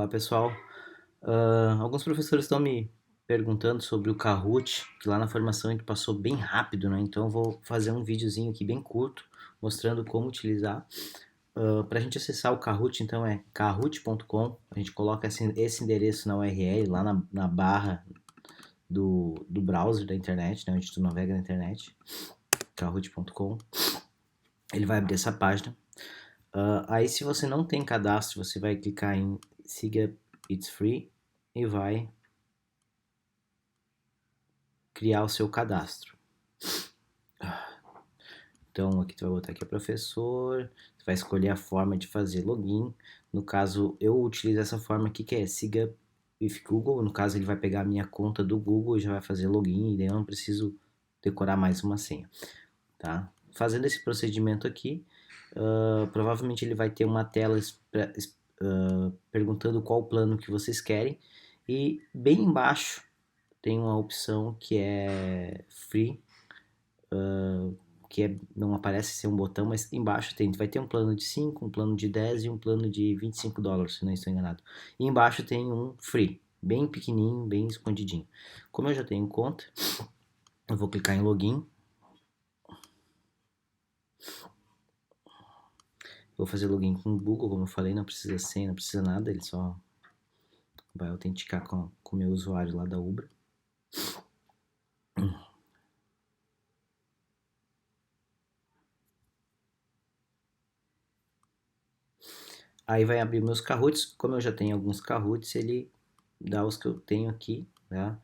Olá pessoal. Alguns professores estão me perguntando sobre o Kahoot, que lá na formação a gente passou bem rápido, né? Então eu vou fazer um videozinho aqui bem curto, mostrando como utilizar. Para a gente acessar o Kahoot, então é kahoot.com. A gente coloca esse endereço na URL, lá na barra do browser da internet, né? Onde tu navega na internet, kahoot.com. Ele vai abrir essa página. Aí se você não tem cadastro, você vai clicar em siga It's Free e vai criar o seu cadastro. Então aqui tu vai botar aqui professor, tu vai escolher a forma de fazer login. No caso, eu utilizo essa forma aqui que é siga with Google. No caso, ele vai pegar a minha conta do Google e já vai fazer login, e daí eu não preciso decorar mais uma senha, tá? Fazendo esse procedimento aqui, provavelmente ele vai ter uma tela perguntando qual plano que vocês querem, e bem embaixo tem uma opção que é free, não aparece ser um botão, mas embaixo vai ter um plano de 5, um plano de 10 e um plano de $25, se não estou enganado. E embaixo tem um free, bem pequenininho, bem escondidinho. Como eu já tenho conta, eu vou clicar em login. Vou fazer login com o Google, como eu falei, não precisa senha, não precisa nada, ele só vai autenticar com o meu usuário lá da Ubra. Aí vai abrir meus Kahoots. Como eu já tenho alguns Kahoots, ele dá os que eu tenho aqui, né?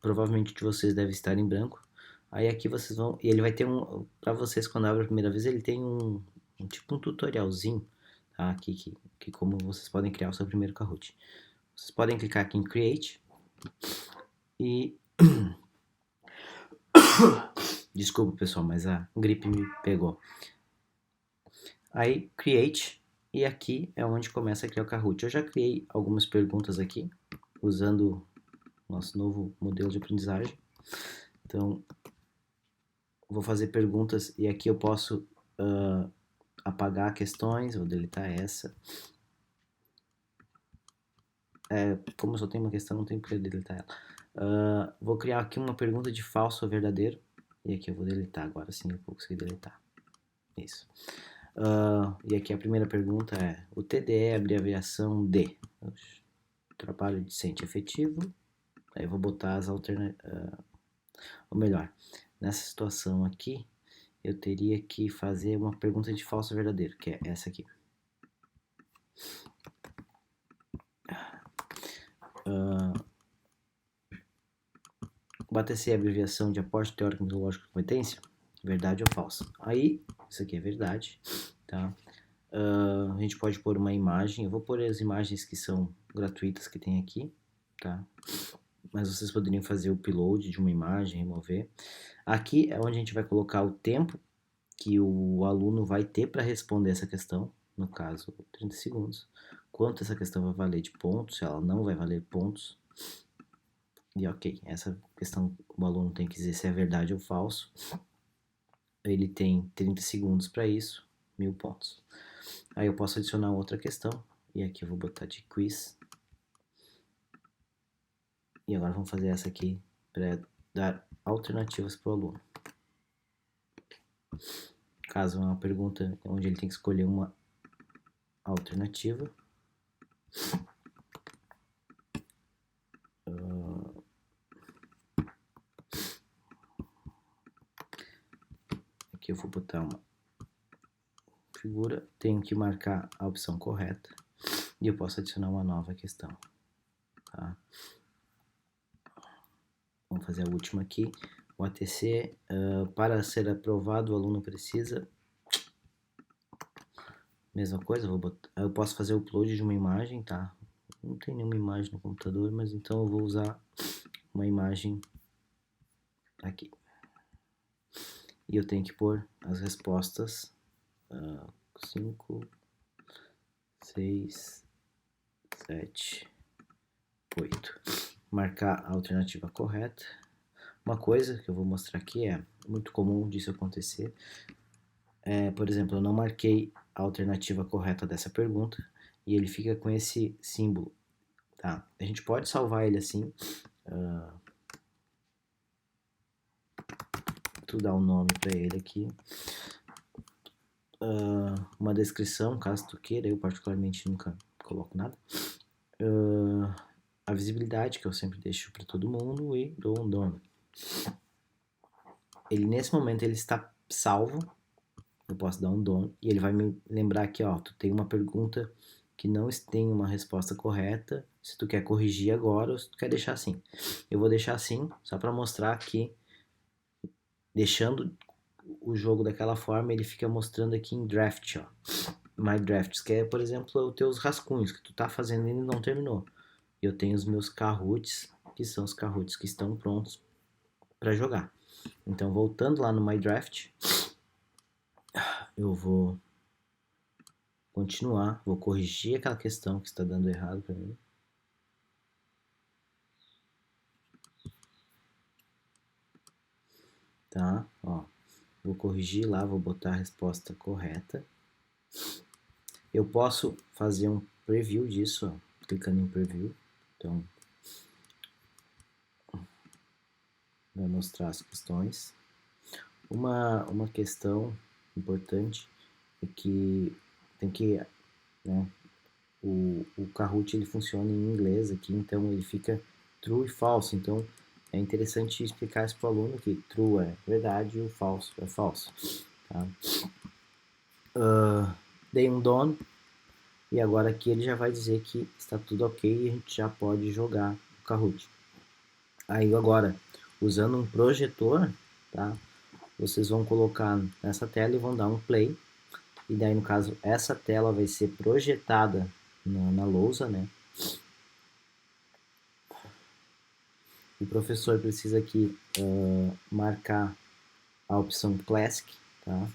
Provavelmente de vocês deve estar em branco. Aí aqui vocês vão, e ele vai ter para vocês quando abre a primeira vez, ele tem tipo um tutorialzinho, tá? Aqui que como vocês podem criar o seu primeiro Kahoot. Vocês podem clicar aqui em Create e desculpa pessoal, mas a gripe me pegou. Aí Create, e aqui é onde começa a criar o Kahoot. Eu já criei algumas perguntas aqui usando nosso novo modelo de aprendizagem. Então vou fazer perguntas e aqui eu posso apagar questões, vou deletar essa. Como eu só tenho uma questão, não tenho que deletar ela. Vou criar aqui uma pergunta de falso ou verdadeiro. E aqui eu vou deletar, agora sim eu vou conseguir deletar. Isso. E aqui a primeira pergunta é: o TDE é abreviação de trabalho decente efetivo. Aí eu vou botar as alternativas. Ou melhor, nessa situação aqui, eu teria que fazer uma pergunta de falso ou verdadeiro, que é essa aqui. O ATC é a abreviação de aporte teórico metodológico de competência? Verdade ou falso? Aí, isso aqui é verdade, tá? A gente pode pôr uma imagem, eu vou pôr as imagens que são gratuitas que tem aqui, tá? Mas vocês poderiam fazer o upload de uma imagem, remover. Aqui é onde a gente vai colocar o tempo que o aluno vai ter para responder essa questão, no caso, 30 segundos. Quanto essa questão vai valer de pontos, se ela não vai valer pontos. E ok, essa questão o aluno tem que dizer se é verdade ou falso. Ele tem 30 segundos para isso, 1000 pontos. Aí eu posso adicionar outra questão, e aqui eu vou botar de quiz. E agora vamos fazer essa aqui para dar alternativas para o aluno. Caso é uma pergunta onde ele tem que escolher uma alternativa. Aqui eu vou botar uma figura, tenho que marcar a opção correta e eu posso adicionar uma nova questão. Tá? Vamos fazer a última aqui. O ATC, para ser aprovado, o aluno precisa... Mesma coisa, eu posso fazer o upload de uma imagem, tá? Não tem nenhuma imagem no computador, mas então eu vou usar uma imagem aqui. E eu tenho que pôr as respostas 5, 6, 7, 8. Marcar a alternativa correta. Uma coisa que eu vou mostrar aqui é muito comum disso acontecer. por exemplo, eu não marquei a alternativa correta dessa pergunta e ele fica com esse símbolo, tá? A gente pode salvar ele assim, tu dá um nome para ele aqui, uma descrição, caso tu queira, eu particularmente nunca coloco nada, a visibilidade, que eu sempre deixo para todo mundo, e dou um dono. Ele, nesse momento, ele está salvo, eu posso dar um dono, e ele vai me lembrar aqui, ó, tu tem uma pergunta que não tem uma resposta correta, se tu quer corrigir agora ou se tu quer deixar assim. Eu vou deixar assim, só para mostrar que, deixando o jogo daquela forma, ele fica mostrando aqui em draft, ó, My Drafts, que é, por exemplo, os teus rascunhos que tu tá fazendo e ainda não terminou. Eu tenho os meus Kahoots, que são os Kahoots que estão prontos para jogar. Então, voltando lá no My Draft, eu vou continuar, vou corrigir aquela questão que está dando errado para mim. Tá, ó, vou corrigir lá, vou botar a resposta correta. Eu posso fazer um preview disso, ó, clicando em preview. Então, vai mostrar as questões. Uma questão importante é que tem que, né, o Kahoot ele funciona em inglês aqui, então ele fica true e falso. Então é interessante explicar isso para o aluno que true é verdade e o falso é falso. Tá? Dei um done e agora aqui ele já vai dizer que está tudo ok e a gente já pode jogar o Kahoot. Aí agora, usando um projetor, tá? Vocês vão colocar nessa tela e vão dar um play. E daí, no caso, essa tela vai ser projetada na lousa, né? O professor precisa aqui marcar a opção Classic, tá?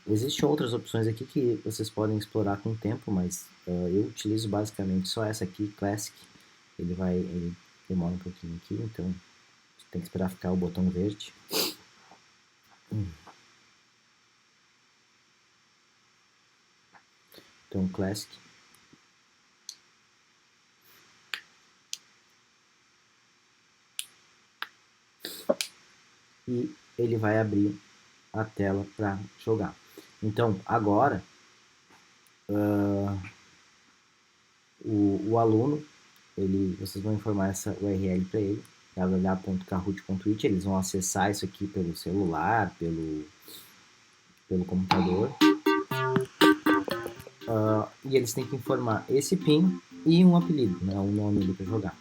Existem outras opções aqui que vocês podem explorar com o tempo, mas eu utilizo basicamente só essa aqui, Classic. Ele demora um pouquinho aqui, então tem que esperar ficar o botão verde. Então, Classic. E ele vai abrir a tela para jogar. Então, agora, o aluno, vocês vão informar essa URL para ele, www.kahoot.it, eles vão acessar isso aqui pelo celular, pelo computador, e eles têm que informar esse PIN e um apelido, né, um nome ali para jogar.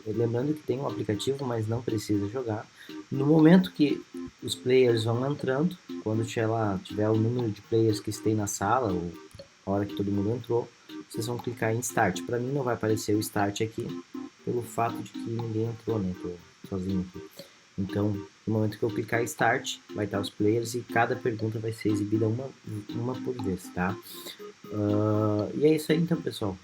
Lembrando que tem um aplicativo, mas não precisa jogar. No momento que os players vão entrando, quando tiver o número de players que estão na sala, ou a hora que todo mundo entrou, vocês vão clicar em Start. Para mim não vai aparecer o Start aqui, pelo fato de que ninguém entrou, né? Tô sozinho aqui. Então, no momento que eu clicar em Start, vai estar os players e cada pergunta vai ser exibida uma por vez, tá? E é isso aí então, pessoal.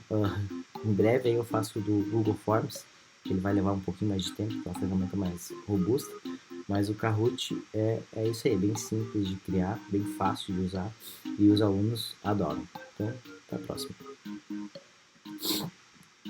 Em breve aí eu faço do Google Forms, que ele vai levar um pouquinho mais de tempo, é uma ferramenta mais robusta, mas o Kahoot é isso aí, é bem simples de criar, bem fácil de usar e os alunos adoram. Então, até a próxima.